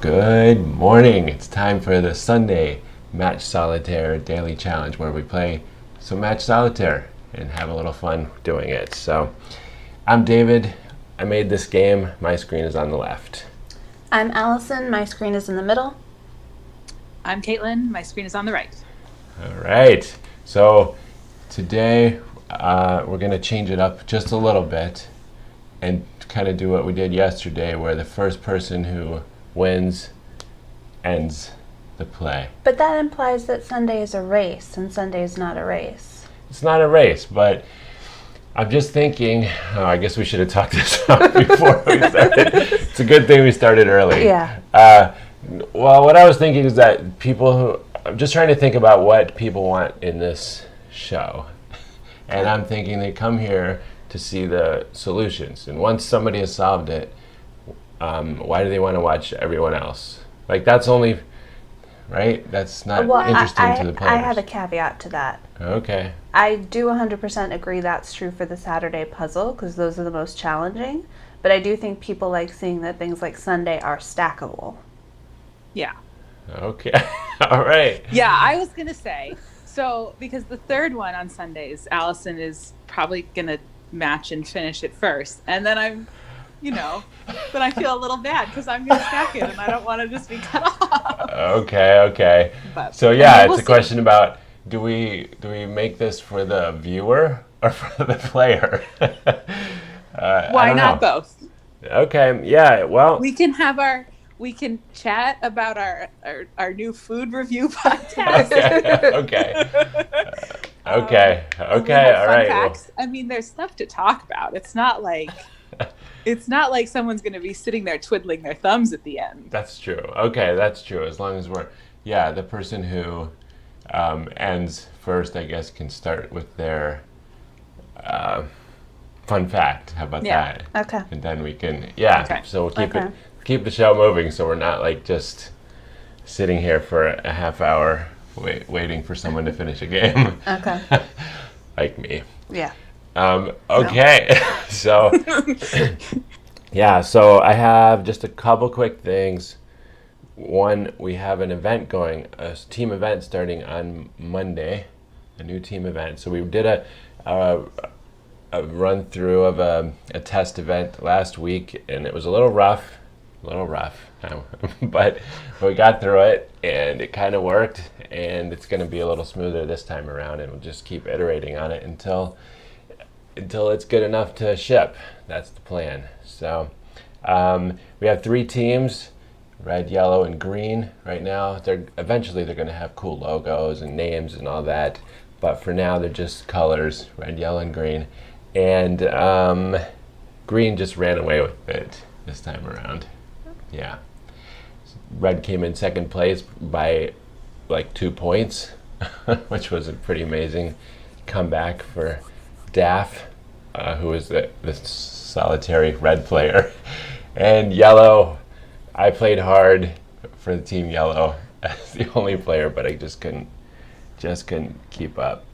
Good morning. It's time for the Sunday Match Solitaire Daily Challenge where we play some Match Solitaire and have a little fun doing it. So, I'm David. I made this game. My screen is on the left. I'm Allison. My screen is in the middle. I'm Caitlin. My screen is on the right. All right. So, today we're going to change it up just a little bit and kind of do what we did yesterday where the first person who wins ends the play. But that implies that Sunday is a race, and Sunday is not a race. It's not a race, but I'm just thinking, I guess we should have talked this out before we started. It's a good thing we started early. Yeah. Well, what I was thinking is that I'm just trying to think about what people want in this show. And I'm thinking they come here to see the solutions. And once somebody has solved it, why do they want to watch everyone else? Like, that's only, right? That's not interesting to the players. I have a caveat to that. Okay. I do 100% agree that's true for the Saturday puzzle, because those are the most challenging. But I do think people like seeing that things like Sunday are stackable. Yeah. Okay. All right. Yeah, I was going to say, so because the third one on Sundays, Allison is probably going to match and finish it first. And then then I feel a little bad because I'm going to stack it and I don't want to just be cut off. Okay. But, so yeah, we'll it's a question about do we make this for the viewer or for the player? Why not both? Okay, yeah, well. We can chat about our new food review podcast. Okay, all right. Facts. I mean, there's stuff to talk about. It's not like someone's going to be sitting there twiddling their thumbs at the end. That's true. Okay, that's true. As long as the person who ends first, I guess, can start with their fun fact. How about that? Okay. And then we can, Okay. So we'll keep the show moving, so we're not like just sitting here for a half hour waiting for someone to finish a game. Okay. Like me. Yeah. Okay. So so I have just a couple quick things. One, we have an event going, a team event starting on Monday, a new team event. So we did a run through of a test event last week, and it was a little rough, but we got through it, and it kind of worked, and it's going to be a little smoother this time around, and we'll just keep iterating on it until it's good enough to ship. That's the plan. So we have 3 teams, red, yellow, and green right now. Eventually they're going to have cool logos and names and all that, but for now they're just colors, red, yellow, and green. And green just ran away with it this time around. Yeah. Red came in second place by like 2 points, which was a pretty amazing comeback for Daff, who is the solitary red player. And yellow, I played hard for the team yellow as the only player, but I just couldn't keep up.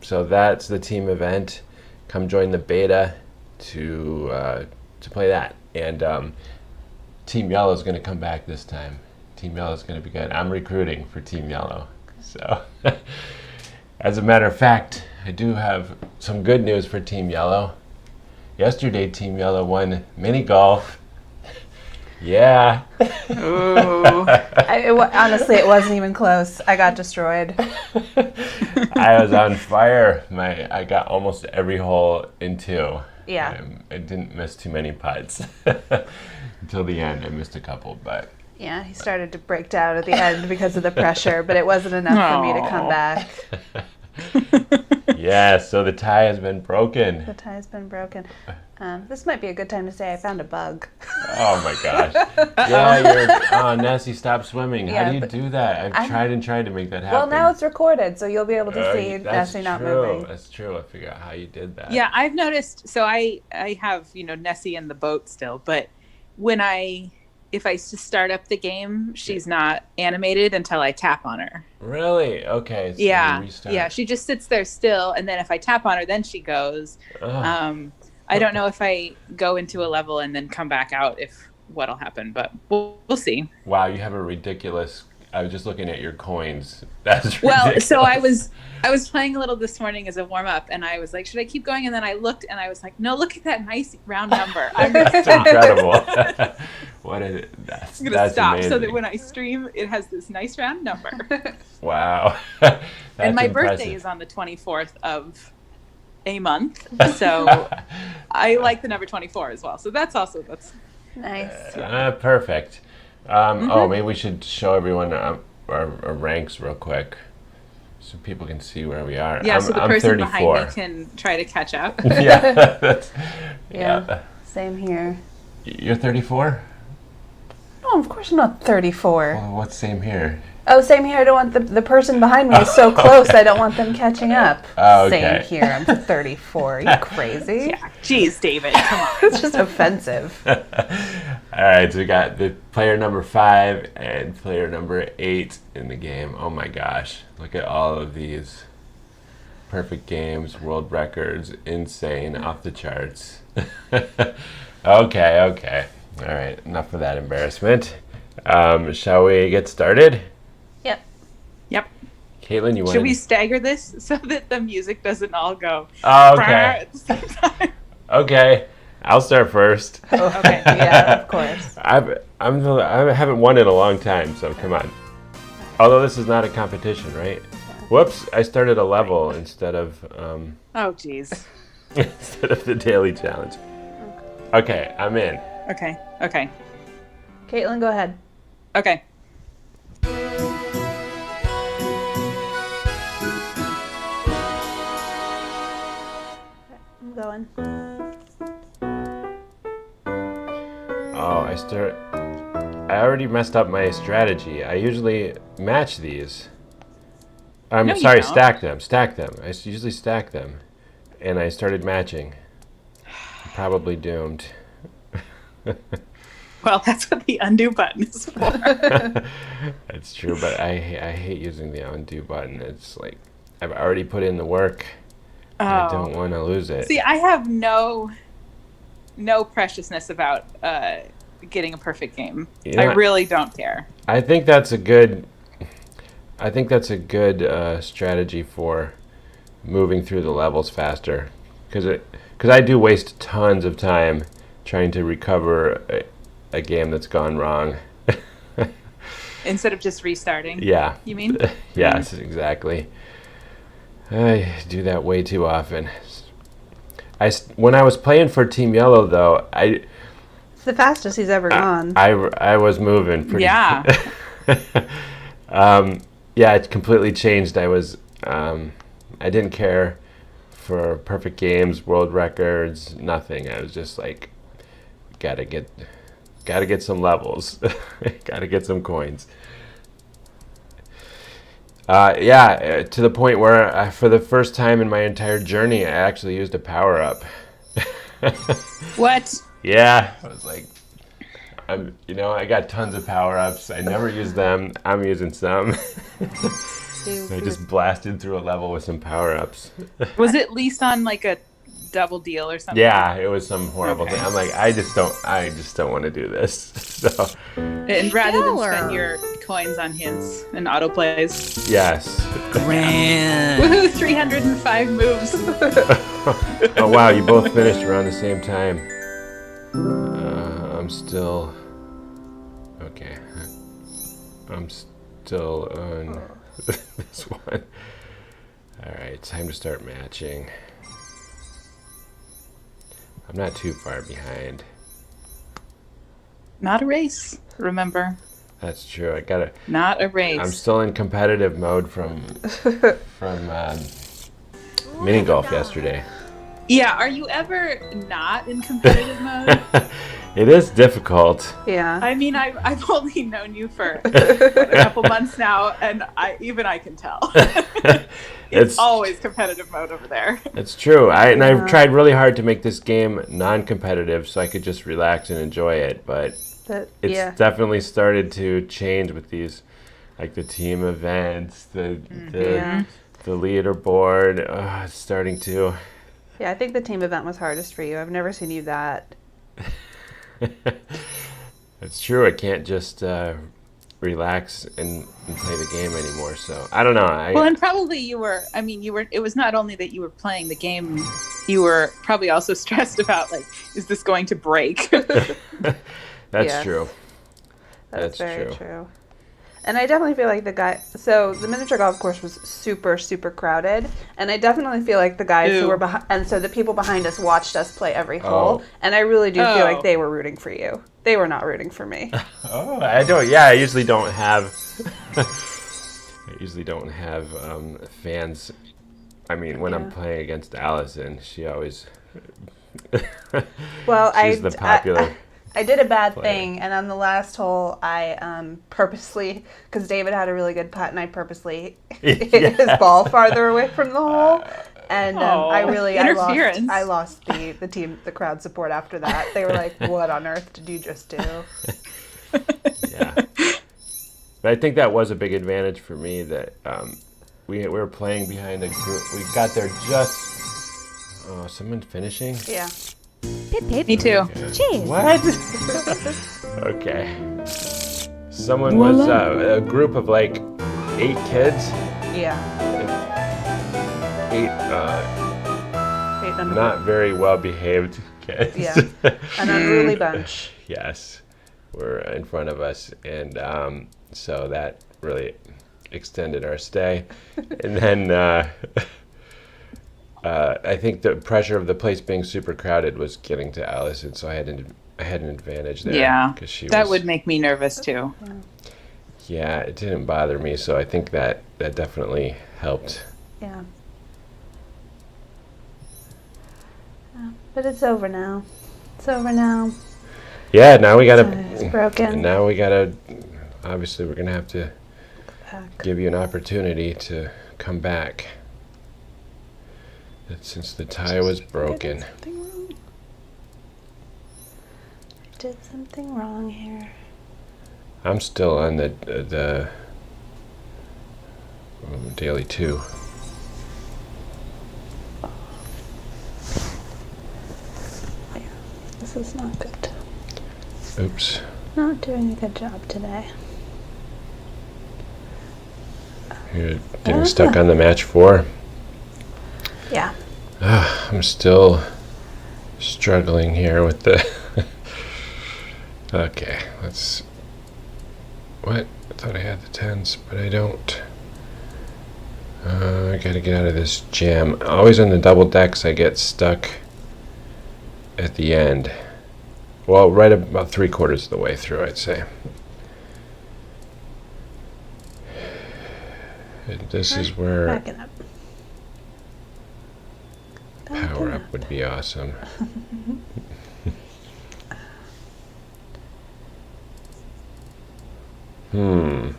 So that's the team event. Come join the beta to play that. And Team Yellow is going to come back this time. Team Yellow is going to be good. I'm recruiting for Team Yellow. So, as a matter of fact, I do have some good news for Team Yellow. Yesterday, Team Yellow won mini golf. Yeah. Ooh. Honestly, it wasn't even close. I got destroyed. I was on fire. I got almost every hole in 2. Yeah. I didn't miss too many putts. Until the end, I missed a couple, but... Yeah, he started to break down at the end because of the pressure, but it wasn't enough for me to come back. Yeah, so the tie has been broken. The tie has been broken. This might be a good time to say I found a bug. Oh my gosh. Yeah, Nessie, stop swimming. Yeah, how do you do that? I've tried to make that happen. Well, now it's recorded, so you'll be able to see Nessie not moving. That's true. I figure out how you did that. Yeah, I've noticed, so I have, Nessie in the boat still, but if I just start up the game, she's not animated until I tap on her. Really? Okay. So yeah. She just sits there still, and then if I tap on her, then she goes. I don't know if I go into a level and then come back out if what'll happen, but we'll see. Wow, you have a ridiculous. I was just looking at your coins. That's Well, ridiculous. so I was playing a little this morning as a warm up, and I was like, should I keep going? And then I looked, and I was like, no, look at that nice round number. I'm That's incredible. What is it? That's gonna stop amazing. so that when I stream, it has this nice round number. Wow. That's And my impressive. birthday is on the 24th of a month, so I like the number 24 as well. So that's Nice. Perfect. Oh, maybe we should show everyone our ranks real quick, so people can see where we are. yeah. So the I'm person 34. behind me can try to catch up. Yeah. Yeah. Same here. You're 34? Oh, of course I'm not 34. Well, what's same here? Oh, same here. I don't want the person behind me is so close. I don't want them catching up. Oh, okay. Same here. I'm 34. Are you crazy? Yeah. Jeez, David, come on. It's just offensive. All right, so we got the player number 5 and player number 8 in the game. Oh my gosh, look at all of these. Perfect games, world records, insane, off the charts. Okay. All right, enough of that embarrassment. Shall we get started? Yep. Caitlin, you want Should we stagger this so that the music doesn't all go Oh, "Brr" okay. at the same time? Okay, I'll start first. Okay. Yeah, of course. I haven't won in a long time, so come on. Although this is not a competition, right? Whoops! I started a level instead of Oh, geez. instead of the daily challenge. Okay, I'm in. Okay. Caitlin, go ahead. Okay. I'm going. Oh, I already messed up my strategy. I usually match these. I'm No, you sorry, don't. stack them. I usually stack them, and I started matching. I'm probably doomed. Well, that's what the undo button is for. That's true, but I hate using the undo button. It's like I've already put in the work. I don't want to lose it. See, I have no preciousness about getting a perfect game. You know I what? really don't care. I think that's a good strategy for moving through the levels faster, because I do waste tons of time trying to recover a game that's gone wrong. Instead of just restarting. Yeah. You mean? Yes, exactly. I do that way too often. When I was playing for Team Yellow, though, It's the fastest he's ever gone. I was moving pretty. Yeah. Yeah, it completely changed. I didn't care for perfect games, world records, nothing. I was just like, gotta get some levels, gotta get some coins. To the point where for the first time in my entire journey, I actually used a power up. What? Yeah, I was like, I got tons of power ups. I never use them. I'm using some. I just blasted through a level with some power ups. Was it least on like a double deal or something? Yeah, it was some horrible thing. I'm like, I just don't want to do this. So, And rather than spend your coins on hints and autoplays. yes. Woohoo, 305 moves. Oh wow, you both finished around the same time. I'm still okay. I'm still on this one. All right, time to start matching. I'm not too far behind. Not a race, remember. That's true. Not a race. I'm still in competitive mode from mini golf yesterday. Yeah, are you ever not in competitive mode? It is difficult. Yeah. I mean, I've only known you for a couple months now, and I can tell. It's always competitive mode over there. It's true. I've tried really hard to make this game non-competitive so I could just relax and enjoy it, but it's definitely started to change with these, like the team events, the leaderboard. It's starting to. Yeah, I think the team event was hardest for you. I've never seen you that. It's true. I can't just relax and play the game anymore. So I don't know. Well, and probably you were. I mean, you were. It was not only that you were playing the game. You were probably also stressed about like, is this going to break? That's Yes. true. That's very true. true. And I definitely feel like so the miniature golf course was super, super crowded. And I definitely feel like the guys who Ooh. were behind, and so the people behind us watched us play every Oh. hole. And I really do feel like Oh. they were rooting for you. They were not rooting for me. Oh, I don't. Yeah, I usually don't have. Fans. I mean, when I'm Yeah. playing against Allison, she always. Well, She's the popular. I did a bad player. thing, and on the last hole, I purposely, because David had a really good putt, and I purposely hit his ball farther away from the hole. And I interference. lost the crowd support after that. They were like, "What on earth did you just do?" Yeah. But I think that was a big advantage for me that we were playing behind a group. We got there just. Oh, someone finishing? Yeah. Pip pip. Me too. Cheers. What? Okay. Someone was a group of like 8 kids. Yeah. 8 Wait, no, no. not very well behaved kids. Yeah. An unruly bunch. Yes, were in front of us, and so that really extended our stay. And then I think the pressure of the place being super crowded was getting to Allison, so I had an advantage there. Yeah, 'cause that would make me nervous too. Yeah, it didn't bother me, so I think that definitely helped. Yeah. But it's over now. It's over now. Yeah, now we gotta. It's broken. Now we gotta. Obviously, we're gonna have to Back. give you an opportunity to come back. Since the tie was broken. Something wrong. I did something wrong here. I'm still on the daily 2. This is not good. Oops. Not doing a good job today. You're getting stuck on the match 4. Yeah. I'm still struggling here with the. Okay, let's. What? I thought I had the 10s, but I don't. I gotta get out of this jam. Always on the double decks, I get stuck at the end. Well, right about 3/4 of the way through, I'd say. And this is where Backing up. power up would be awesome. Nope.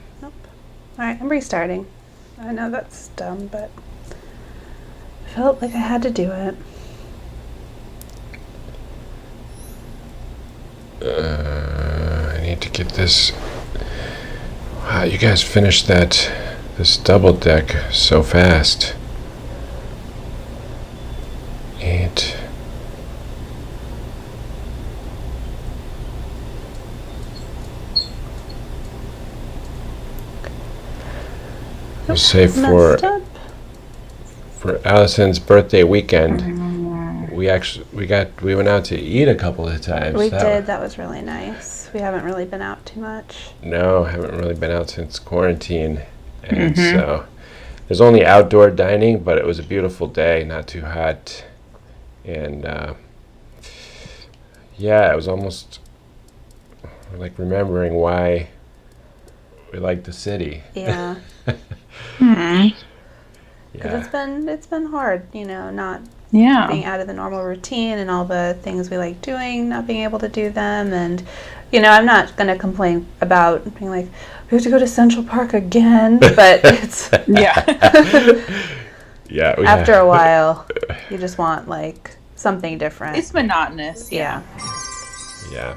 Alright, I'm restarting. I know that's dumb, but I felt like I had to do it. I need to get this. Wow, you guys finished this double deck so fast. 8. We'll say Messed up. for Allison's birthday weekend, we went out to eat a couple of times. We did. That was really nice. We haven't really been out too much. No, haven't really been out since quarantine, and so there's only outdoor dining, but it was a beautiful day, not too hot, and yeah, it was almost like remembering why we like the city. Yeah. Yeah. It's been hard, not Yeah. being out of the normal routine and all the things we like doing, not being able to do them. And, I'm not going to complain about being like, we have to go to Central Park again. But it's, Yeah. Yeah. after a while, you just want like something different. It's monotonous. yeah. Yeah.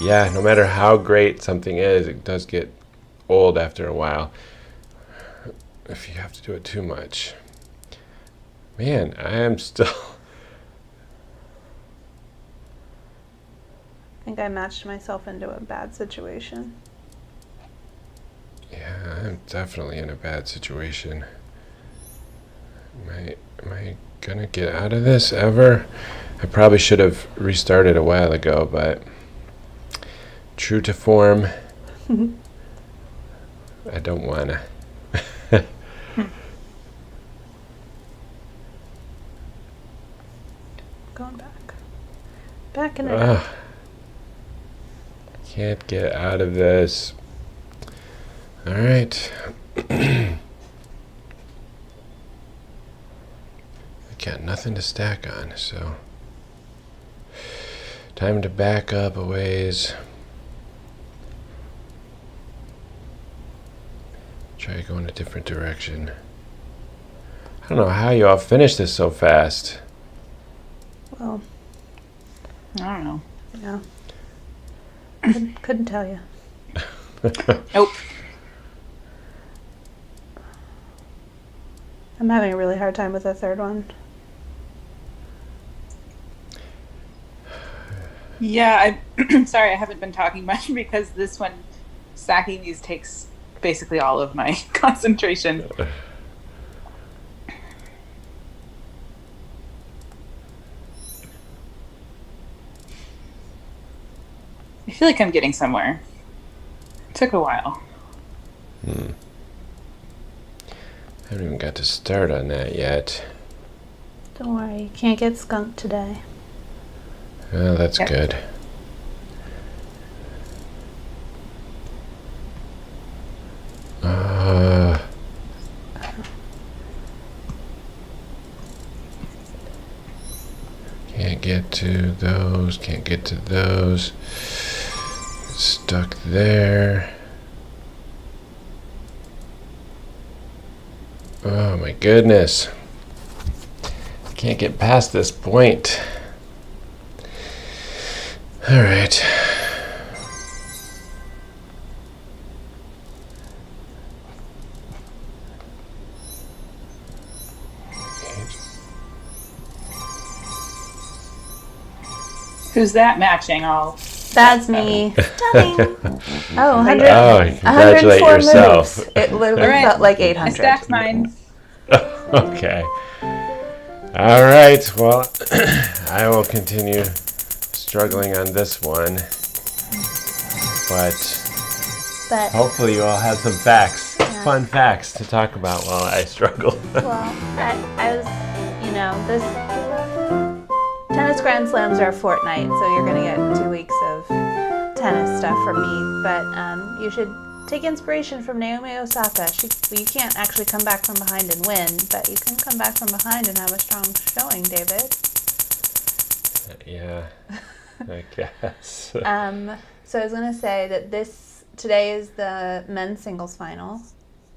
Yeah, no matter how great something is, it does get old after a while if you have to do it too much. Man, I am still think I matched myself into a bad situation. Yeah, I'm definitely in a bad situation. Am I gonna get out of this ever? I probably should have restarted a while ago, but true to form, I don't wanna. Going back. Backing it up. Can't get out of this. All right. I got nothing to stack on, so time to back up a ways. Try going a different direction. I don't know how you all finished this so fast. Well, I don't know. yeah. Couldn't tell you. Nope. I'm having a really hard time with the third one. Yeah, I'm sorry I haven't been talking much because this one, stacking these takes basically all of my concentration. I feel like I'm getting somewhere. It took a while. I haven't even got to start on that yet. Don't worry, you can't get skunked today. Well, that's Yep. good. Can't get to those, can't get to those. Stuck there. Oh my goodness. Can't get past this point. All right. Who's that matching all? That's me. Stunning. Oh, 100, Oh, congratulate 104 yourself. moves. It literally All right. felt like I 800. stacked mine. Okay. All right. Well, I will continue struggling on this one. But But, hopefully you all have some facts, fun facts to talk about while I struggle. well, I was, this tennis Grand Slams are a fortnight, so you're going to get 2 weeks of tennis stuff from me. But you should take inspiration from Naomi Osaka. You can't actually come back from behind and win, but you can come back from behind and have a strong showing, David. Yeah, I guess. So I was going to say that today is the men's singles final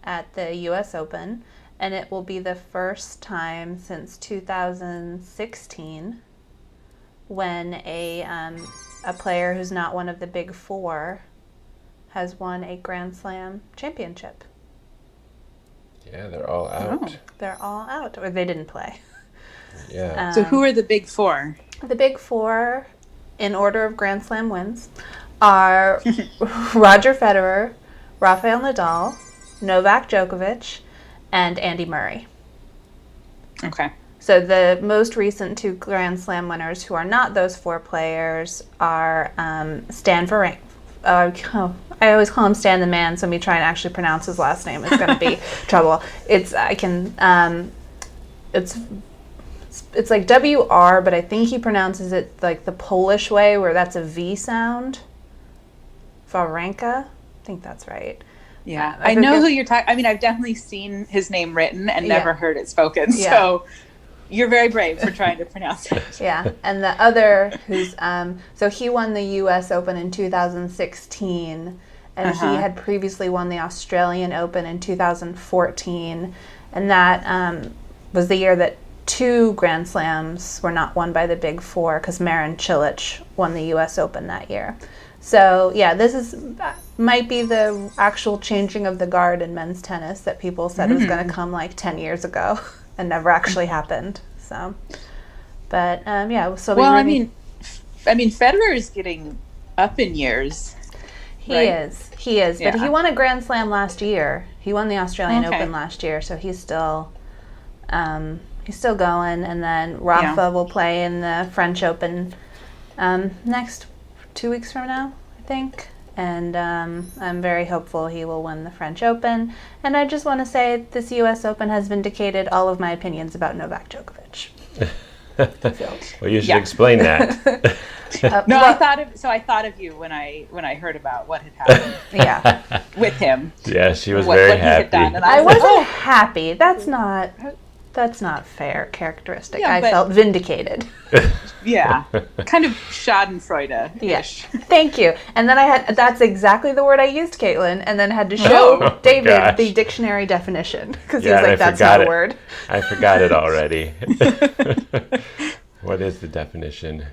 at the U.S. Open, and it will be the first time since 2016 when a player who's not one of the big four has won a Grand Slam championship. Yeah, they're all out. Oh. They're all out, or they didn't play. Yeah. So who are the big four? The big four, in order of Grand Slam wins, are Roger Federer, Rafael Nadal, Novak Djokovic, and Andy Murray. Okay. So the most recent two Grand Slam winners who are not those four players are Stan Wawrinka. I always call him Stan the Man, so me trying to actually pronounce his last name is going to be trouble. It's like WR, but I think he pronounces it like the Polish way, where that's a V sound. Wawrinka, I think that's right. Yeah, I I know forget- who you're talking. I mean, I've definitely seen his name written and Yeah. never heard it spoken. Yeah. So you're very brave for trying to pronounce it. Yeah, and the other who's so he won the U.S. Open in 2016, and he had previously won the Australian Open in 2014, and that was the year that two Grand Slams were not won by the Big Four because Marin Cilic won the U.S. Open that year. So yeah, this might be the actual changing of the guard in men's tennis that people said was going to come like 10 years ago and never actually happened. So, but yeah, so Well, I mean, Federer is getting up in years. He right? is. He is. But Yeah. he won a Grand Slam last year. He won the Australian Okay. Open last year, so he's still going. And then Rafa will play in the French Open next 2 weeks from now, I think. And I'm very hopeful he will win the French Open. And I just want to say this U.S. Open has vindicated all of my opinions about Novak Djokovic. Well, you should explain that. No, I thought of you when I heard about what had happened. Yeah, with him. Yeah, she was what very he had happy. done, and I was wasn't like, happy. That's not fair characteristic. Yeah, I but- felt vindicated. yeah, kind of Schadenfreude-ish. Yeah. Thank you. And then that's exactly the word I used, Caitlin, and then had to show David gosh. the dictionary definition because Yeah, he was and like, I that's forgot not a it. word. I forgot it already. What is the definition?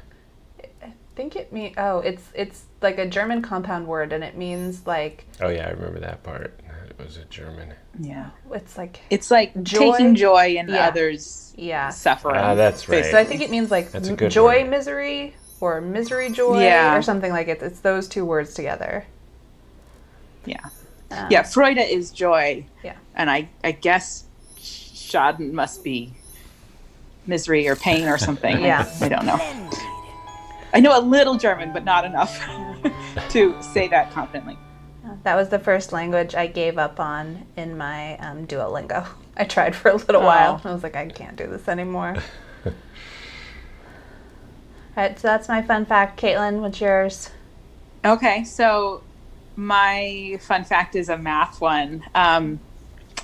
I think it means, it's like a German compound word, and it means like, Oh yeah, I remember that part. It was a German. Yeah, it's like joy? Taking joy in Yeah. others' yeah. suffering. That's right. So I think it means like That's a good joy, word. misery, or misery, joy, Yeah. or something like it. It's those two words together. Yeah, Um, yeah. Freude is joy. Yeah. And I guess Schaden must be misery or pain or something. Yeah. I don't know. I know a little German, but not enough to say that confidently. That was the first language I gave up on in my Duolingo. I tried for a little while. I was like, I can't do this anymore. All right, so that's my fun fact. Caitlin, what's yours? Okay, so my fun fact is a math one.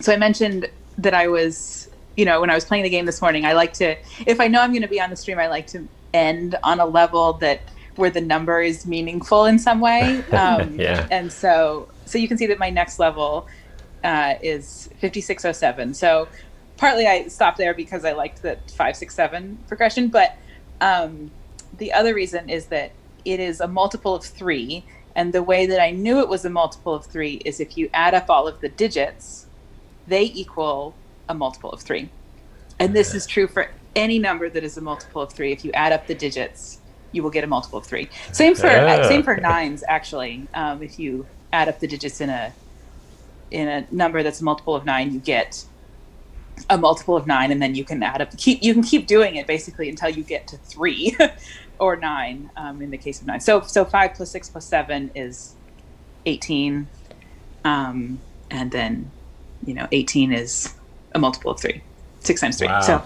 So I mentioned that I was, when I was playing the game this morning, I like to, if I know I'm going to be on the stream, I like to end on a level where the number is meaningful in some way. Yeah. And so you can see that my next level is 5607. So partly I stopped there because I liked the 567 progression, but the other reason is that it is a multiple of 3. And the way that I knew it was a multiple of 3 is if you add up all of the digits, they equal a multiple of 3. And this is true for any number that is a multiple of 3. If you add up the digits, you will get a multiple of 3. Same for nines, actually. If you add up the digits in a number that's a multiple of 9, you get a multiple of 9, and then you can add up. You can keep doing it basically until you get to 3 or 9 in the case of 9. So 5 plus 6 plus 7 is 18, and then 18 is a multiple of 3. 6 times 3. Wow. So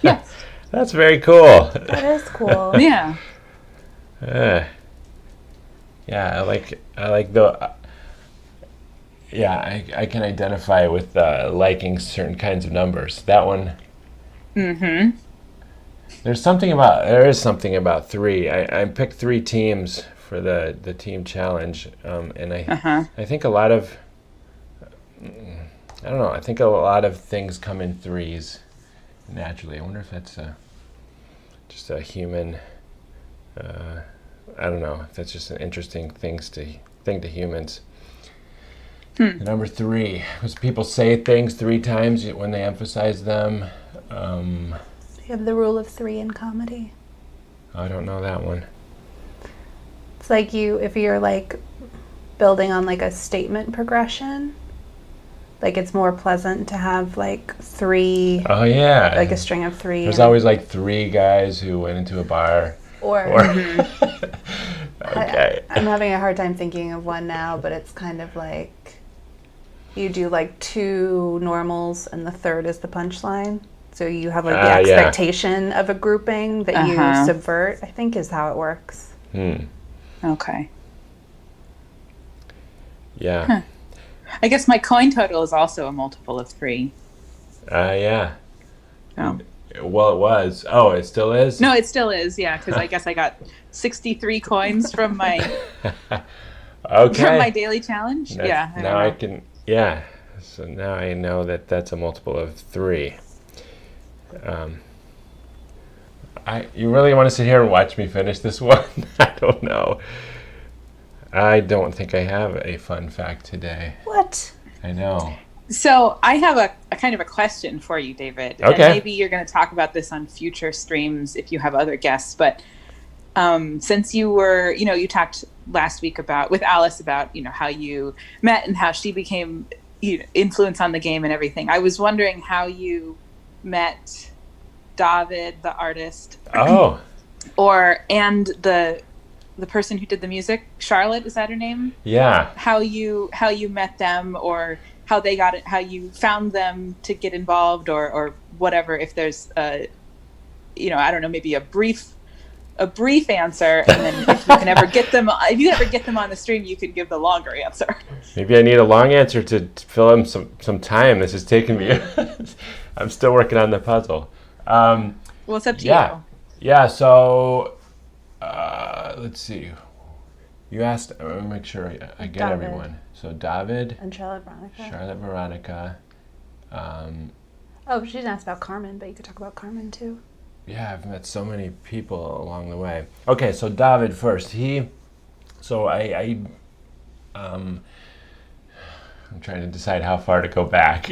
yeah, That's very cool. That is cool. yeah. Yeah, I like the. Yeah, I can identify with liking certain kinds of numbers. That one. Mm-hmm. There is something about 3. I picked 3 teams for the team challenge, and I think a lot of. I don't know. I think a lot of things come in 3s naturally. I wonder if that's just a human. I don't know if that's just an interesting thing to humans. The number 3 was people say things 3 times when they emphasize them. You have the rule of 3 in comedy. I don't know that one. It's like if you're like building on like a statement progression, like it's more pleasant to have like 3, Oh yeah, like a string of 3. There's always like 3 guys who went into a bar. Or Okay. I'm having a hard time thinking of one now, but it's kind of like you do like 2 normals and the third is the punchline. So you have like the expectation of a grouping that you subvert, I think is how it works. Okay. Yeah. I guess my coin total is also a multiple of 3. Yeah. Oh. Well, it was. Oh, it still is? No, it still is, yeah, because I guess I got 63 coins from my Okay. from my daily challenge. Now I don't know. I can, yeah. So now I know that that's a multiple of 3. You really want to sit here and watch me finish this one? I don't know. I don't think I have a fun fact today. What? I know. So I have a kind of a question for you, David. Okay. And maybe you're going to talk about this on future streams if you have other guests. But since you talked last week with Alice about, how you met and how she became influence on the game and everything. I was wondering how you met David, the artist. Oh. And the person who did the music, Charlotte, is that her name? Yeah. How you met them, or how they got it, how you found them to get involved, or whatever. If there's I don't know, maybe a brief answer, and then if you ever get them on the stream, you could give the longer answer. Maybe I need a long answer to fill in some time. This is taking me. I'm still working on the puzzle. Well, it's up to you. Yeah. So let's see. You asked. I want to make sure I get David. Everyone. So David And Charlotte Veronica. She didn't ask about Carmen, but you could talk about Carmen too. Yeah, I've met so many people along the way. Okay, so David first. I'm trying to decide how far to go back.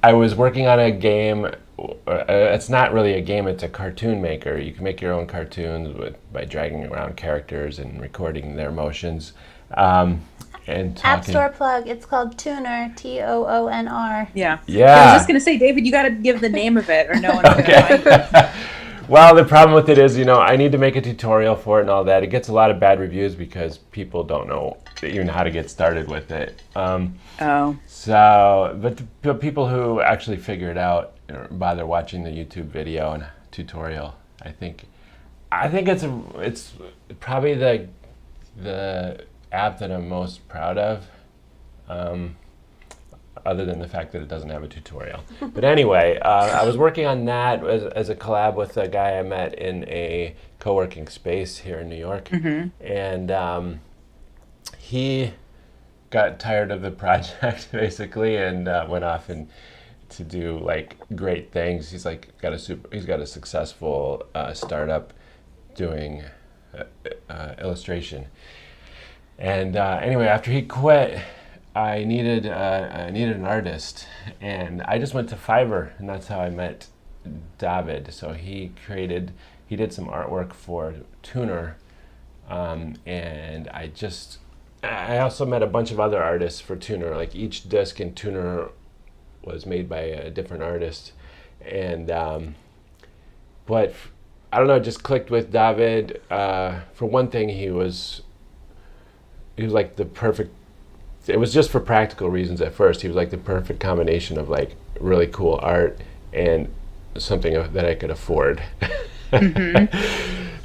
I was working on a game. It's not really a game, it's a cartoon maker. You can make your own cartoons by dragging around characters and recording their motions. And talking. App Store plug. It's called Tuner, Toonr. Yeah. Yeah. I was just gonna say, David, you got to give the name of it, or no one's gonna find it. Well, the problem with it is, I need to make a tutorial for it and all that. It gets a lot of bad reviews because people don't know even how to get started with it. So, but the people who actually figure it out or bother watching the YouTube video and tutorial, I think it's probably the app that I'm most proud of, other than the fact that it doesn't have a tutorial. But anyway, I was working on that as a collab with a guy I met in a co-working space here in New York. And he got tired of the project basically and went off and to do like great things. He's got a successful startup doing illustration. And anyway, after he quit, I needed an artist, and I just went to Fiverr, and that's how I met David. So he did some artwork for Tuner, and I also met a bunch of other artists for Tuner. Like each disc in Tuner was made by a different artist, and but I don't know, it just clicked with David. For one thing, he was like the perfect. It was just for practical reasons at first. He was like the perfect combination of like really cool art and something that I could afford.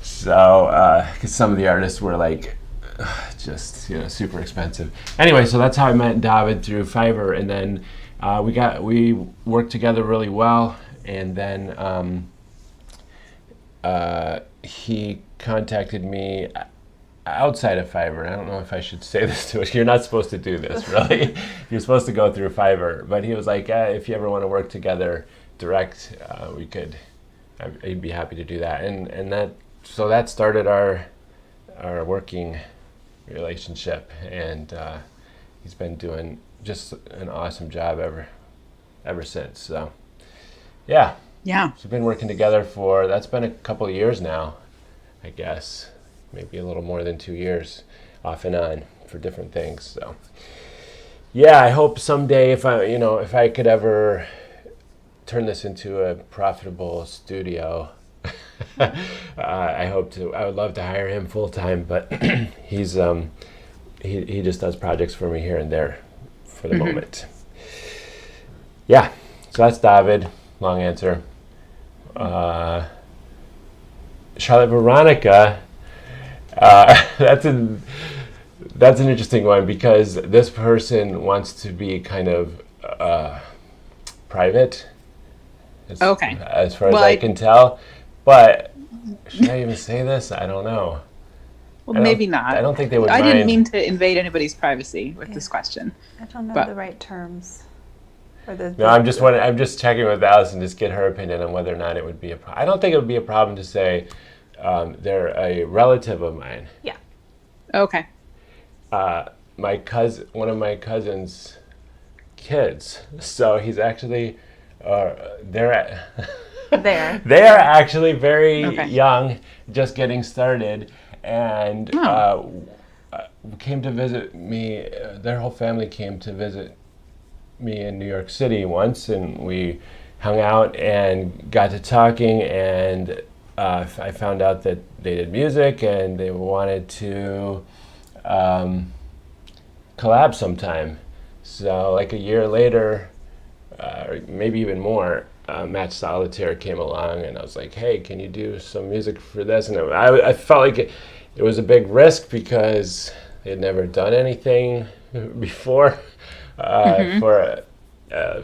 So, because some of the artists were like just super expensive. Anyway, so that's how I met David, through Fiverr, and then we worked together really well, and then he contacted me outside of Fiverr. I don't know if I should say this to it. You're not supposed to do this, really. You're supposed to go through Fiverr. But he was like, if you ever want to work together direct, I'd be happy to do that. And that started our working relationship. And he's been doing just an awesome job ever since. So, yeah. Yeah. So we've been working together that's been a couple of years now, I guess. Maybe a little more than 2 years, off and on, for different things. So, yeah, I hope someday if I could ever turn this into a profitable studio, I would love to hire him full time. But he's he just does projects for me here and there, for the moment. Yeah, so that's David. Long answer. Charlotte Veronica. That's an interesting one, because this person wants to be kind of private, as far as I can tell. But should I even say this? I don't know. Well, maybe not. I don't think they would mind. I didn't mean to invade anybody's privacy with this question. I don't know the right terms. No, I'm just checking with Allison, just get her opinion on whether or not it would be a problem. I don't think it would be a problem to say they're a relative of mine. Yeah. Okay. One of my cousin's kids. So he's actually, there? They are actually very Okay. young, just getting started, and came to visit me. Their whole family came to visit me in New York City once, and we hung out and got to talking, and I found out that they did music and they wanted to collab sometime. So like a year later, or maybe even more, Match Solitaire came along, and I was like, hey, can you do some music for this? And I felt like it was a big risk because they had never done anything before for a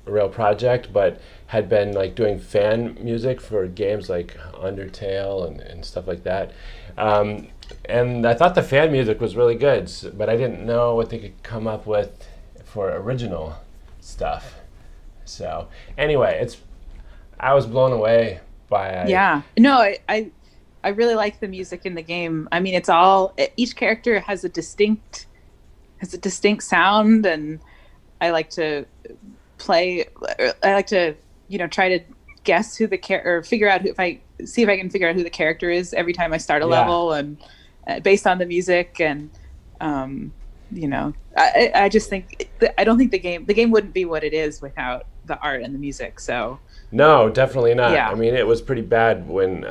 real project, but had been like doing fan music for games like Undertale and stuff like that. And I thought the fan music was really good, but I didn't know what they could come up with for original stuff. So anyway, I was blown away by Yeah. No, I really like the music in the game. I mean, each character has a distinct sound, and I like to try to guess who the character, or figure out if I can figure out who the character is every time I start a level, and based on the music. And I just think I don't think the game wouldn't be what it is without the art and the music. So no, definitely not. Yeah. I mean, it was pretty bad when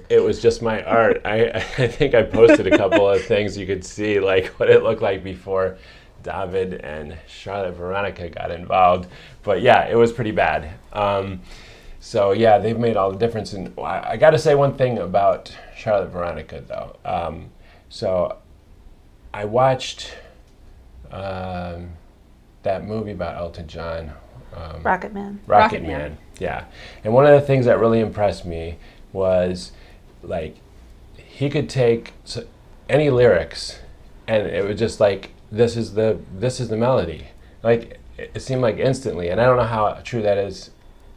it was just my art. I think I posted a couple of things you could see like what it looked like before David and Charlotte Veronica got involved. But yeah, it was pretty bad. So yeah, they've made all the difference. And I got to say one thing about Charlotte Veronica though. So I watched that movie about Elton John. Rocket Man. Rocket Man, yeah. And one of the things that really impressed me was like he could take any lyrics and it was just like this is the melody. Like it seemed like instantly, and I don't know how true that is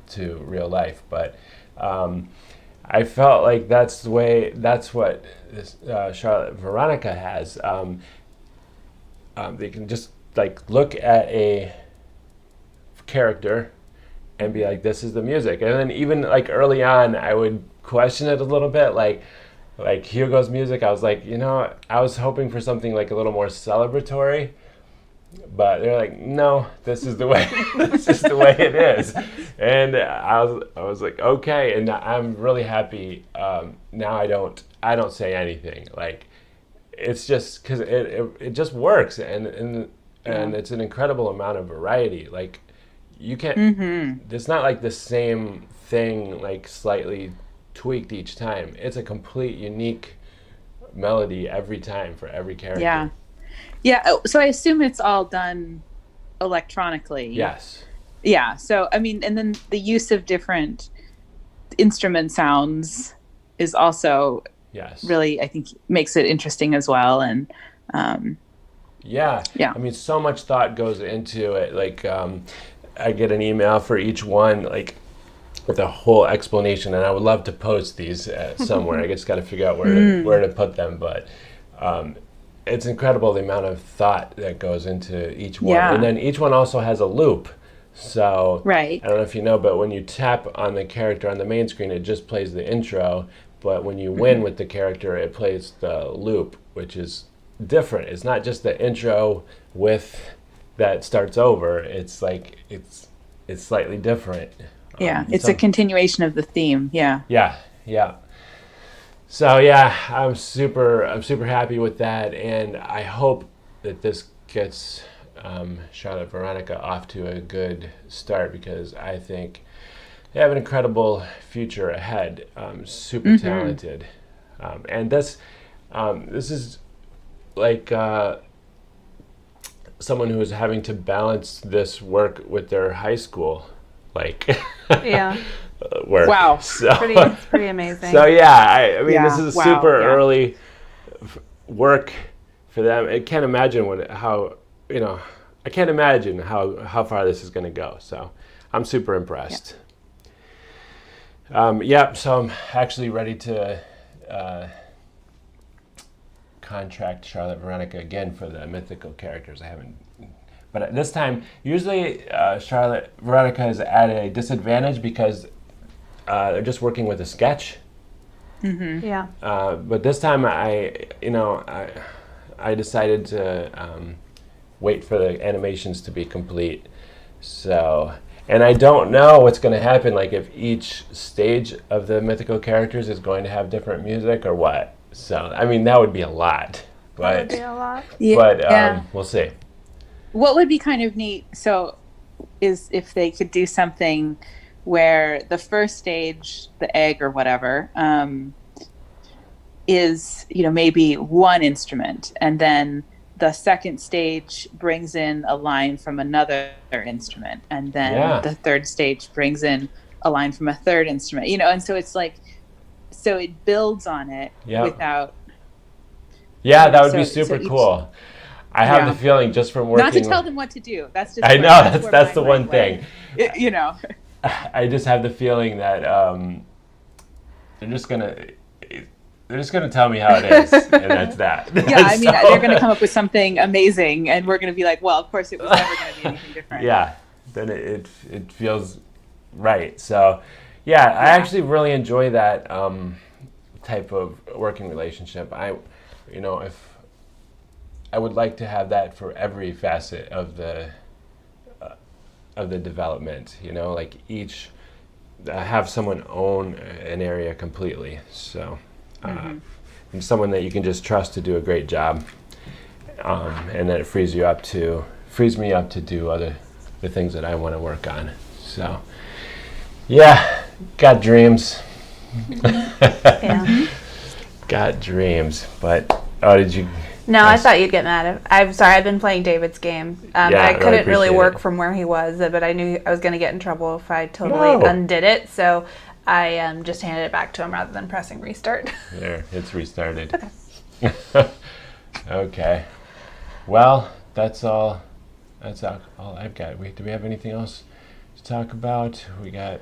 to real life, but I felt like that's what this, Charlotte Veronica has. They can just like look at a character and be like, this is the music. And then even like early on, I would question it a little bit, like Hugo's music. I was like, I was hoping for something like a little more celebratory, but they're like, no, this is the way this is the way it is. And I was like, okay. And I'm really happy. Now I don't say anything. Like it's just because it just works, and it's an incredible amount of variety. Like you can't. It's not like the same thing, like slightly tweaked each time. It's a complete unique melody every time for every character. Yeah. So I assume it's all done electronically. Yes. Yeah. So I mean, and then the use of different instrument sounds is also really, I think, makes it interesting as well. And yeah. I mean, so much thought goes into it. Like I get an email for each one, like with a whole explanation, and I would love to post these somewhere. I just got to figure out where to put them, but it's incredible the amount of thought that goes into each one. And then each one also has a loop. So I don't know if you know, but when you tap on the character on the main screen, it just plays the intro. But when you win with the character, it plays the loop, which is different. It's not just the intro with that starts over. It's like it's slightly different. It's a continuation of the theme. Yeah. So I'm super happy with that, and I hope that this gets Charlotte Veronica off to a good start, because I think they have an incredible future ahead. Super talented, and this is like someone who is having to balance this work with their high school work. Wow. So It's pretty amazing. So I mean, this is a super early work for them. I can't imagine how far this is going to go. So I'm super impressed. So I'm actually ready to contract Charlotte Veronica again for the mythical characters. I haven't But this time, usually Veronica is at a disadvantage because they're just working with a sketch. Mm-hmm. Yeah. But this time, I decided to wait for the animations to be complete. So, and I don't know what's going to happen, like if each stage of the mythical characters is going to have different music or what. So, I mean, that would be a lot. That would be a lot. But we'll see. What would be kind of neat, so, is if they could do something where the first stage, the egg or whatever, is, maybe one instrument, and then the second stage brings in a line from another instrument, and then the third stage brings in a line from a third instrument, and so it's like, so it builds on it without. Yeah, that would be super cool. I have the feeling just from working. Not to tell them what to do. That's just. I know that's the one thing. I just have the feeling that they're just gonna tell me how it is, and that's that. Yeah, I mean, they're gonna come up with something amazing, and we're gonna be like, well, of course, it was never gonna be anything different. Yeah, then it feels right. So, I actually really enjoy that type of working relationship. If I would like to have that for every facet of the development, like each have someone own an area completely. So, and someone that you can just trust to do a great job, and then it frees me up to do the things that I want to work on. So, got dreams. Got dreams, but did you? No, I thought you'd get mad. I'm sorry, I've been playing David's game. I couldn't really work from where he was, but I knew I was going to get in trouble if I totally undid it. So I just handed it back to him rather than pressing restart. There, it's restarted. Okay. Okay. Well, that's all I've got. Do we have anything else to talk about? We got.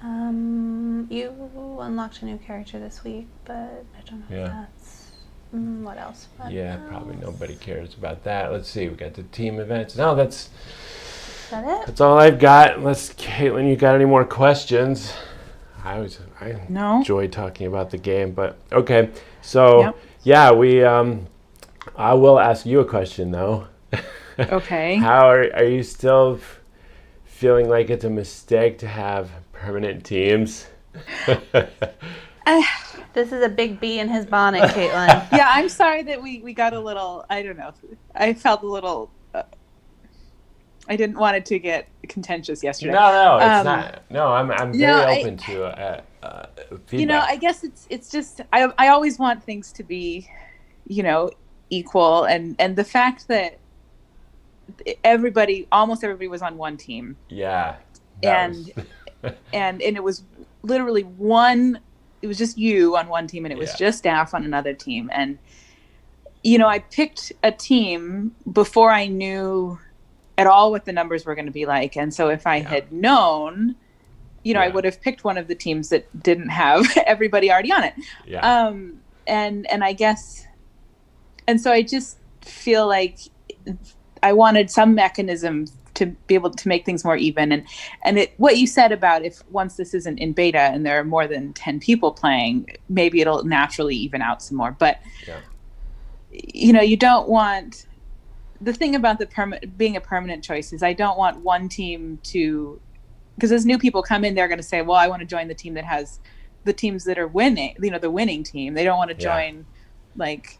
You unlocked a new character this week, but I don't know if that's. What else? Probably nobody cares about that. Let's see. We got the team events. No, that's. Is that it? That's all I've got. Caitlin, you got any more questions? I enjoy talking about the game, but okay. So we. I will ask you a question though. Okay. How are you still feeling like it's a mistake to have permanent teams? This is a big bee in his bonnet, Caitlin. Yeah, I'm sorry that we got a little, I don't know. I felt a little, I didn't want it to get contentious yesterday. No, it's not. No, I'm very open to feedback. I guess it's just, I always want things to be, equal. And the fact that almost everybody was on one team. Yeah. And it was literally it was just you on one team, and it was just staff on another team. And, I picked a team before I knew at all what the numbers were going to be like. And so if I had known, I would have picked one of the teams that didn't have everybody already on it. Yeah. And I guess, and so I just feel like I wanted some mechanism to be able to make things more even. And what you said about if once this isn't in beta and there are more than 10 people playing, maybe it'll naturally even out some more. But, you don't want, the thing about being a permanent choice is I don't want one team to, because as new people come in, they're going to say, well, I want to join the team that has the teams that are winning, the winning team. They don't want to join like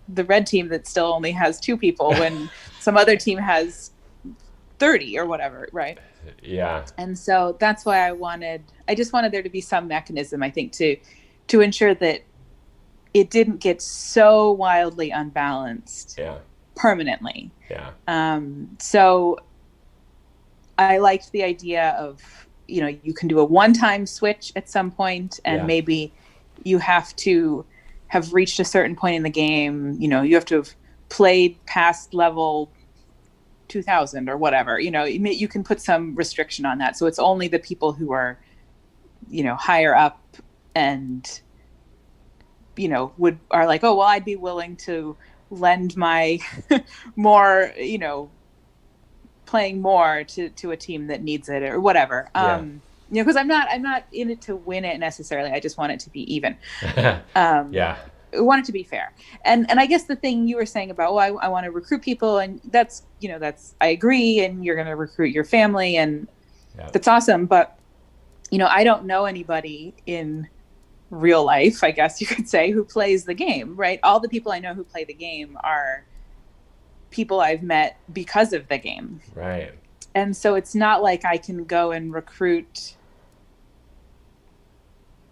the red team that still only has 2 people when some other team has 30 or whatever, right? Yeah. And so that's why I just wanted there to be some mechanism, I think, to ensure that it didn't get so wildly unbalanced permanently. Yeah. So I liked the idea of, you can do a one-time switch at some point, and maybe you have to have reached a certain point in the game. You have to have played past level 2000 or whatever. You can put some restriction on that, so it's only the people who are higher up and are like, oh well, I'd be willing to lend my more playing more to a team that needs it or whatever. Because I'm not in it to win it necessarily. I just want it to be even. Yeah. I want it to be fair. And I guess the thing you were saying about, I want to recruit people, and that's I agree, and you're going to recruit your family, and that's awesome. But, I don't know anybody in real life, I guess you could say, who plays the game, right? All the people I know who play the game are people I've met because of the game. Right. And so it's not like I can go and recruit.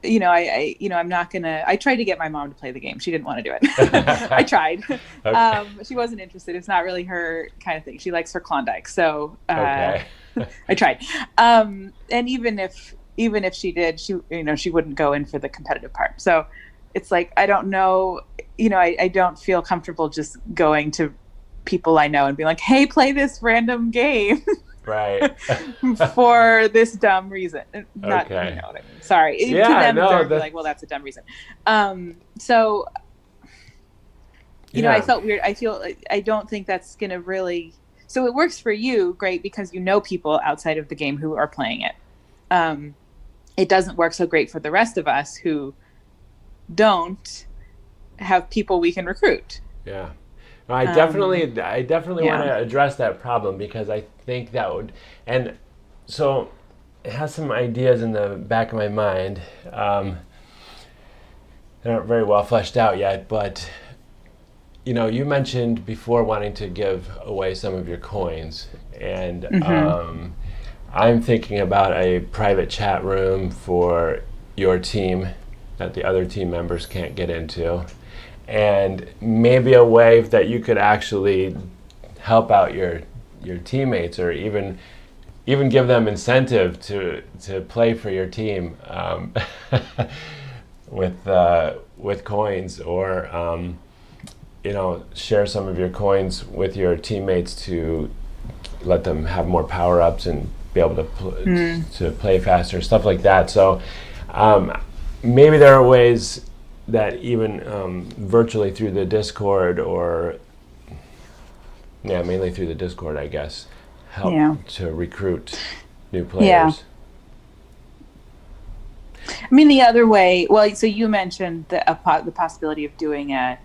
I'm not gonna. I tried to get my mom to play the game. She didn't want to do it. I tried. Okay. She wasn't interested. It's not really her kind of thing. She likes her Klondike. So I tried. And even if she did, she wouldn't go in for the competitive part. So it's like, I don't know. I don't feel comfortable just going to people I know and being like, hey, play this random game. Right. For this dumb reason. Not, okay. You know what I mean. Sorry. Yeah, to them, no, they'd be like, well, that's a dumb reason. So, I felt weird. I feel I don't think that's going to really. So it works for you, great, because you know people outside of the game who are playing it. It doesn't work so great for the rest of us who don't have people we can recruit. Yeah. I definitely want to address that problem, because I think that would, and so it has some ideas in the back of my mind. They aren't very well fleshed out yet, but you mentioned before wanting to give away some of your coins, and I'm thinking about a private chat room for your team that the other team members can't get into. And maybe a way that you could actually help out your teammates, or even give them incentive to play for your team with coins, or share some of your coins with your teammates to let them have more power-ups and be able to play faster, stuff like that. So maybe there are ways that even virtually through the Discord, or mainly through the Discord, I guess, help to recruit new players. Yeah. I mean, the other way, so you mentioned the possibility of doing a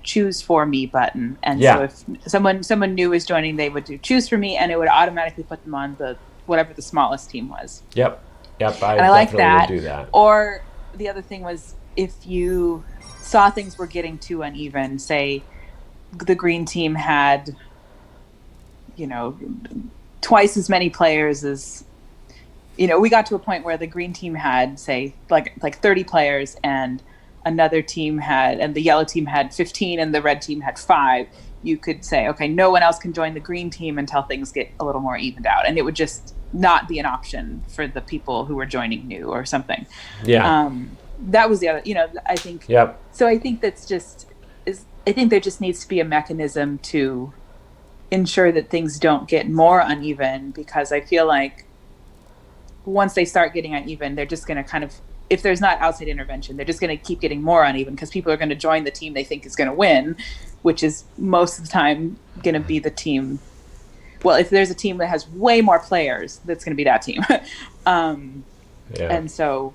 choose for me button, and so if someone new is joining, they would do choose for me, and it would automatically put them on whatever the smallest team was. Yep. I like that. Would do that. Or the other thing was, if you saw things were getting too uneven, say the green team had, twice as many players as, we got to a point where the green team had, say, like 30 players, and another team and the yellow team had 15 and the red team had 5. You could say, okay, no one else can join the green team until things get a little more evened out. And it would just not be an option for the people who were joining new or something. Yeah. That was the other, I think. Yep. So I think I think there just needs to be a mechanism to ensure that things don't get more uneven, because I feel like once they start getting uneven, they're just going to kind of, if there's not outside intervention, they're just going to keep getting more uneven, because people are going to join the team they think is going to win, which is most of the time going to be the team. Well, if there's a team that has way more players, that's going to be that team. And so,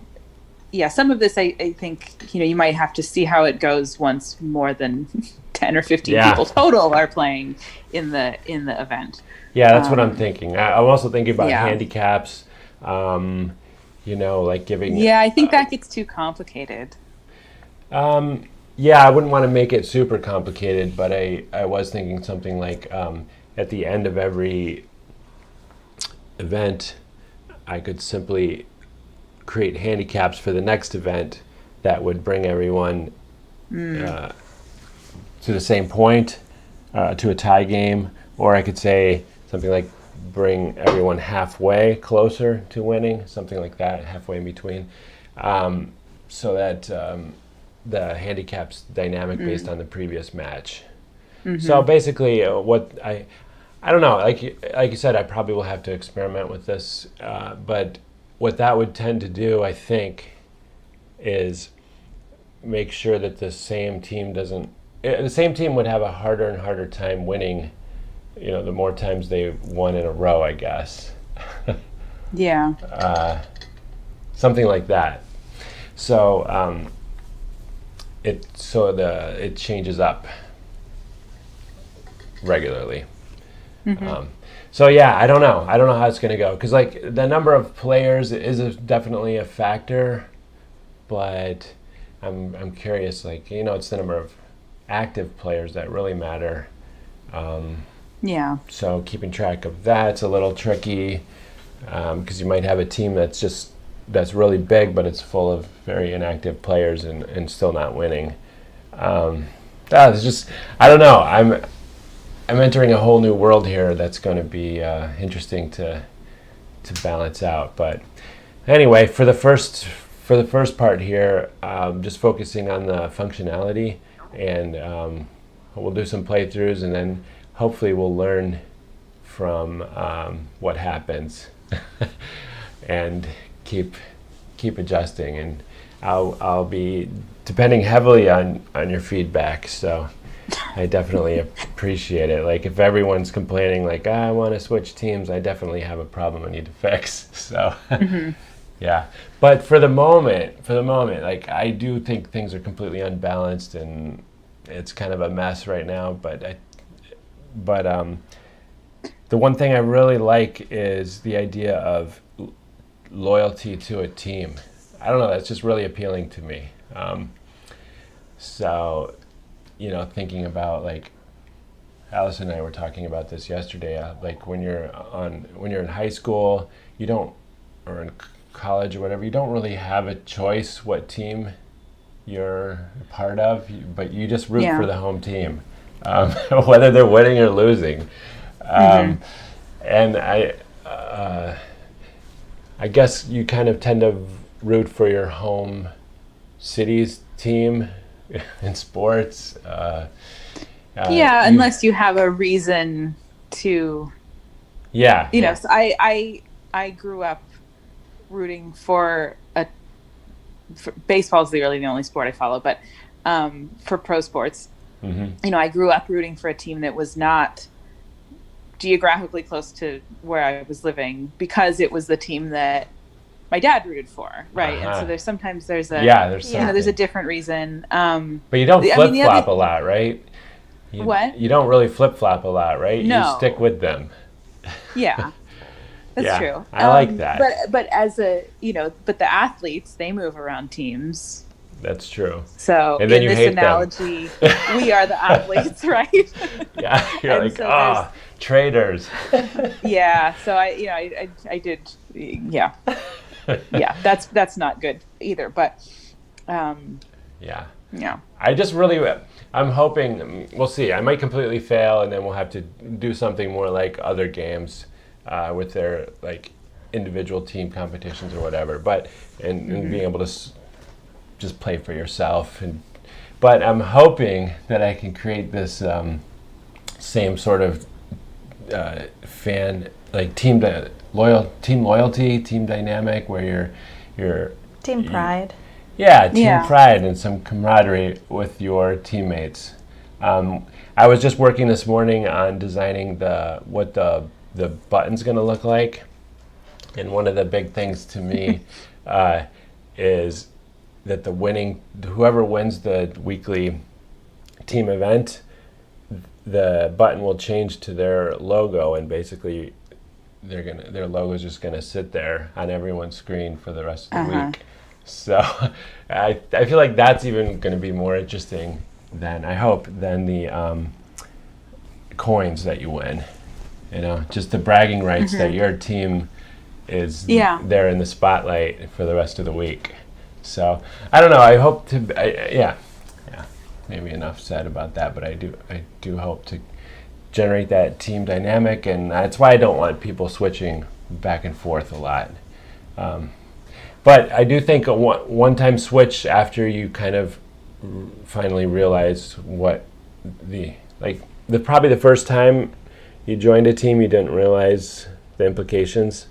some of this, I think, you might have to see how it goes once more than 10 or 15 people total are playing in the event. Yeah, that's what I'm thinking. I'm also thinking about handicaps, like giving... Yeah, I think that gets too complicated. I wouldn't want to make it super complicated, but I was thinking something like at the end of every event, I could simply create handicaps for the next event that would bring everyone to the same point, to a tie game. Or I could say something like bring everyone halfway closer to winning, something like that, halfway in between, so that the handicap's dynamic based on the previous match. So basically what I don't know, like you said, I probably will have to experiment with this, but what that would tend to do, I think, is make sure that the same team would have a harder and harder time winning the more times they won in a row, I guess. Yeah. Something like that. So it changes up regularly. So yeah, I don't know how it's going to go, because like the number of players is definitely a factor, but I'm curious, like, it's the number of active players that really matter. Yeah. So keeping track of that's a little tricky, because you might have a team that's really big, but it's full of very inactive players and still not winning. It's just, I don't know. I'm entering a whole new world here that's going to be interesting to balance out. But anyway, for the first part here, just focusing on the functionality, and we'll do some playthroughs, and then hopefully we'll learn from what happens and keep adjusting. And I'll be depending heavily on your feedback. So I definitely appreciate it. Like, if everyone's complaining, like, I want to switch teams, I definitely have a problem I need to fix. So, yeah. But for the moment, like, I do think things are completely unbalanced, and it's kind of a mess right now. But the one thing I really like is the idea of loyalty to a team. I don't know, that's just really appealing to me. So, thinking about, like, Allison and I were talking about this yesterday. Like, when you're in high school, or in college or whatever, you don't really have a choice what team you're a part of, but you just root for the home team, whether they're winning or losing. And I guess you kind of tend to root for your home city's team in sports. Unless you have a reason to. Yeah. So I grew up rooting for baseball's really the only sport I follow, but for pro sports, I grew up rooting for a team that was not geographically close to where I was living, because it was the team that my dad rooted for, right? And so there's a different reason. But you don't flip-flop a lot, right? What? You don't really flip-flop a lot, right? No. You stick with them. Yeah. That's true. I like that. But but the athletes, they move around teams. That's true. So and then in you this hate analogy, we are the athletes, right? Yeah, you're like, traitors. Yeah. So I did. Yeah. Yeah. That's not good either. But yeah. I just really, I'm hoping, we'll see. I might completely fail, and then we'll have to do something more like other games with their, like, individual team competitions or whatever. But and being able to just play for yourself. But I'm hoping that I can create this same sort of fan, like, team loyalty, team dynamic, where you're team pride. Team pride and some camaraderie with your teammates. I was just working this morning on designing what the button's going to look like, and one of the big things to me is that whoever wins the weekly team event, the button will change to their logo, and basically their logo is just going to sit there on everyone's screen for the rest of the week. So I feel like that's even going to be more interesting than the coins that you win. Just the bragging rights that your team is there in the spotlight for the rest of the week. So I don't know. I hope to. Maybe enough said about that. But I do hope to generate that team dynamic, and that's why I don't want people switching back and forth a lot. But I do think a one-time switch, after you kind of finally realize what probably the first time you joined a team, you didn't realize the implications.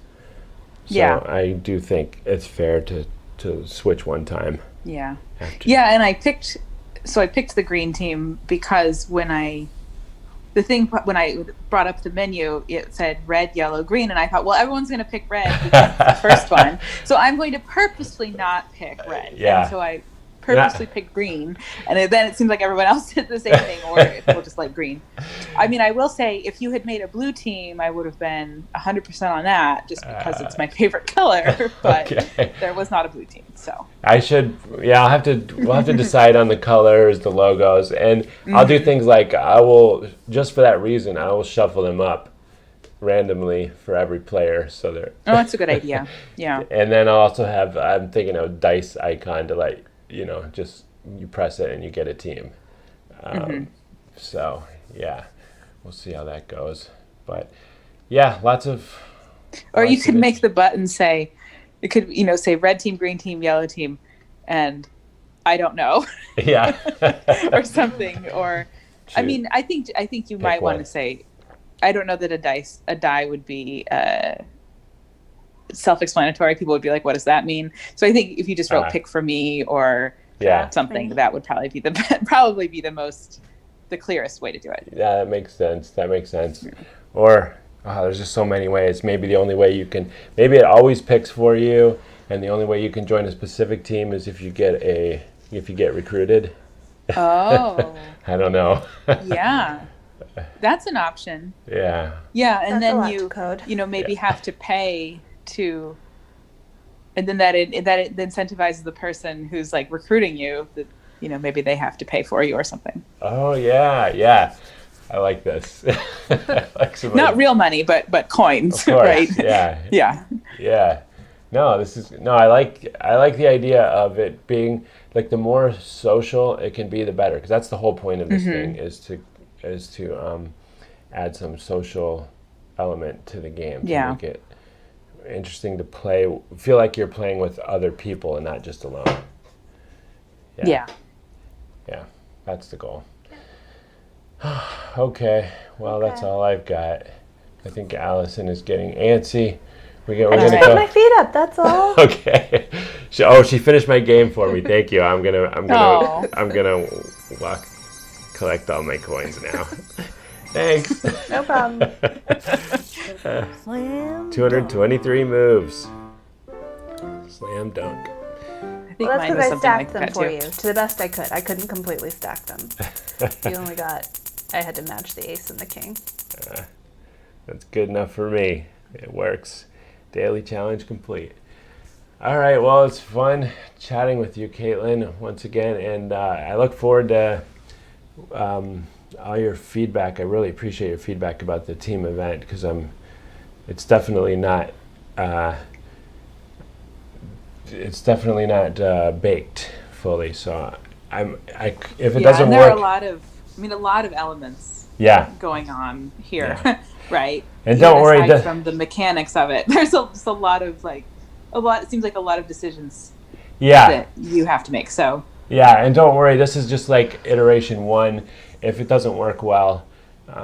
So I do think it's fair to switch one time. Yeah. And I picked the green team because when I the thing when I brought up the menu, it said red, yellow, green, and I thought, well, everyone's going to pick red because it's the first one, so I'm going to purposely not pick red. Yeah. And so I purposely picked green, and then it seems like everyone else did the same thing, or people just like green. I mean, I will say, if you had made a blue team, I would have been 100% on that, just because it's my favorite color. But there was not a blue team, so I should. Yeah, we'll have to decide on the colors, the logos, and I'll do things like I will, just for that reason, I will shuffle them up randomly for every player, so they're. Oh, that's a good idea. Yeah. And then I'll also have. I'm thinking of dice icon to like. Just you press it and you get a team. So, yeah, we'll see how that goes. But, yeah, lots of... Or you could make the button say, it could, say red team, green team, yellow team, and I don't know. Yeah. Or something. Or, I mean, I think you might want to say, I don't know that a die would be... self-explanatory. People would be like, what does that mean? So I think if you just wrote pick for me or something, that would probably be the clearest way to do it. Yeah, that makes sense. Or there's just so many ways. Maybe the only way maybe it always picks for you, and the only way you can join a specific team is if you get recruited. Oh. I don't know. Yeah. That's an option. Yeah. Yeah, and that's then you maybe have to pay to, and then that incentivizes the person who's like recruiting you, that maybe they have to pay for you or something. Oh yeah, I like this. Not real money, but coins, of course, right? Yeah. No, I like the idea of it being like, the more social it can be, the better, because that's the whole point of this thing is to add some social element to the game to make it interesting to play, feel like you're playing with other people and not just alone. Yeah, that's the goal. Okay, that's all I've got. I think Allison is getting antsy. We're I just gonna put go. my feet up, that's all. Okay. She finished my game for me. Thank you. I'm gonna collect all my coins now. Thanks. No problem. 223 moves. Slam dunk. I think that's mine because was I something stacked like them that for too. you to the best I could. I couldn't completely stack them. I had to match the ace and the king. That's good enough for me. It works. Daily challenge complete. All right, well, it's fun chatting with you, Caitlin, once again, and I look forward to all your feedback. I really appreciate your feedback about the team event, because it's definitely not baked fully. So if it doesn't there work, are a lot of elements going on here, right? And don't worry, aside from the mechanics of it, there's a lot of it seems like a lot of decisions that you have to make. So and don't worry, this is just like iteration 1. If it doesn't work well,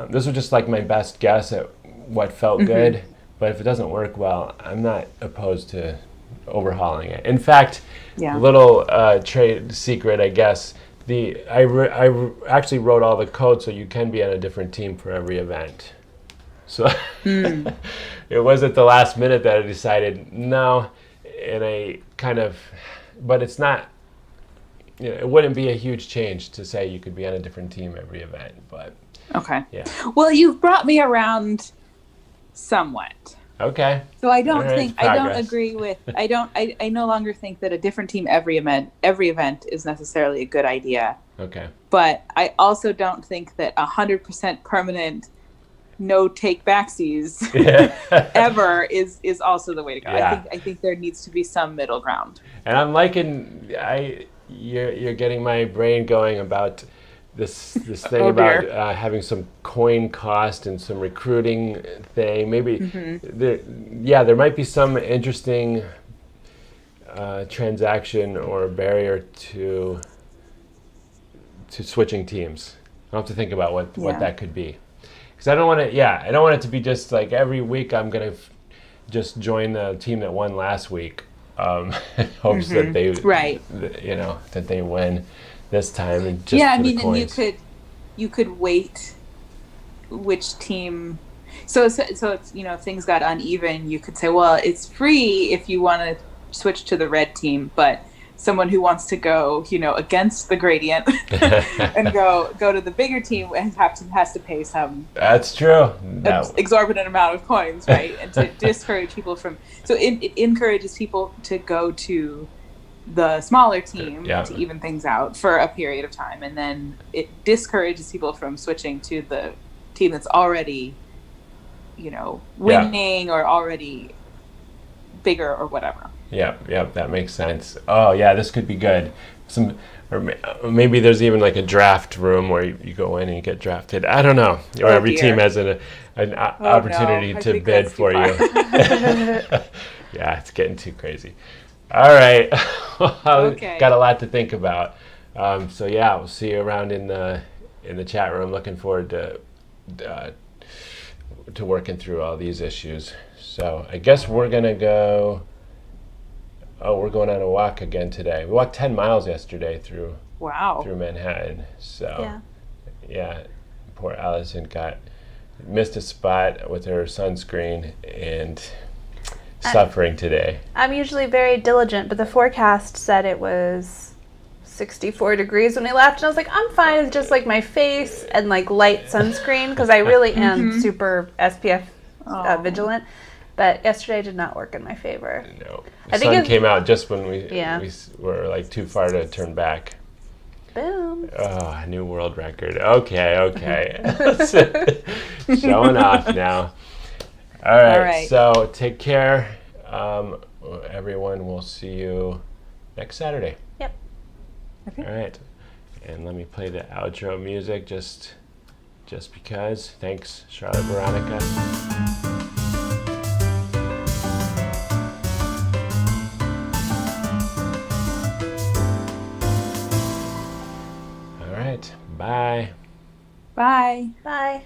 this was just like my best guess at what felt good. But if it doesn't work well, I'm not opposed to overhauling it. In fact, little trade secret, I guess, I actually wrote all the code so you can be on a different team for every event. So it was at the last minute that I decided no, and but it's not. It wouldn't be a huge change to say you could be on a different team every event, but okay. Yeah. Well, you've brought me around somewhat. Okay. So I don't agree with. I no longer think that a different team every event is necessarily a good idea. Okay. But I also don't think that 100% permanent no take backsies ever is also the way to go. Yeah. I think there needs to be some middle ground. And I'm liking you're getting my brain going about this thing about having some coin cost and some recruiting thing. Maybe there might be some interesting transaction or barrier to switching teams. I'll have to think about what that could be. Because I don't want it to be just like every week I'm going to just join the team that won last week. Hopes that they that they win this time and just and you could wait which team. So it's, you know, if things got uneven, you could say, well, it's free if you want to switch to the red team, but someone who wants to go, you know, against the gradient and go to the bigger team has to pay some That's true. exorbitant amount of coins, right? And to discourage people from, so it encourages people to go to the smaller team to even things out for a period of time, and then it discourages people from switching to the team that's already, you know, winning or already bigger or whatever. Yep, that makes sense. Oh yeah, this could be good. Or maybe there's even like a draft room where you go in and you get drafted. I don't know. Or every team has an opportunity to bid for you. Yeah, it's getting too crazy. All right. Okay. Got a lot to think about. So yeah, we'll see you around in the chat room. Looking forward to working through all these issues. So I guess we're gonna go. Oh, we're going on a walk again today. We walked 10 miles yesterday through Manhattan. So yeah, poor Allison missed a spot with her sunscreen and suffering today. I'm usually very diligent, but the forecast said it was 64 degrees when we left, and I was like, I'm fine with just like my face and like light sunscreen, because I really am super SPF vigilant. But yesterday did not work in my favor. No, the sun came out just when we were like too far to turn back. Boom. Oh, new world record. Okay. Showing off now. All right. So take care, everyone. We'll see you next Saturday. Yep. Okay. All right. And let me play the outro music just because. Thanks, Charlotte Veronica. Bye. Bye. Bye.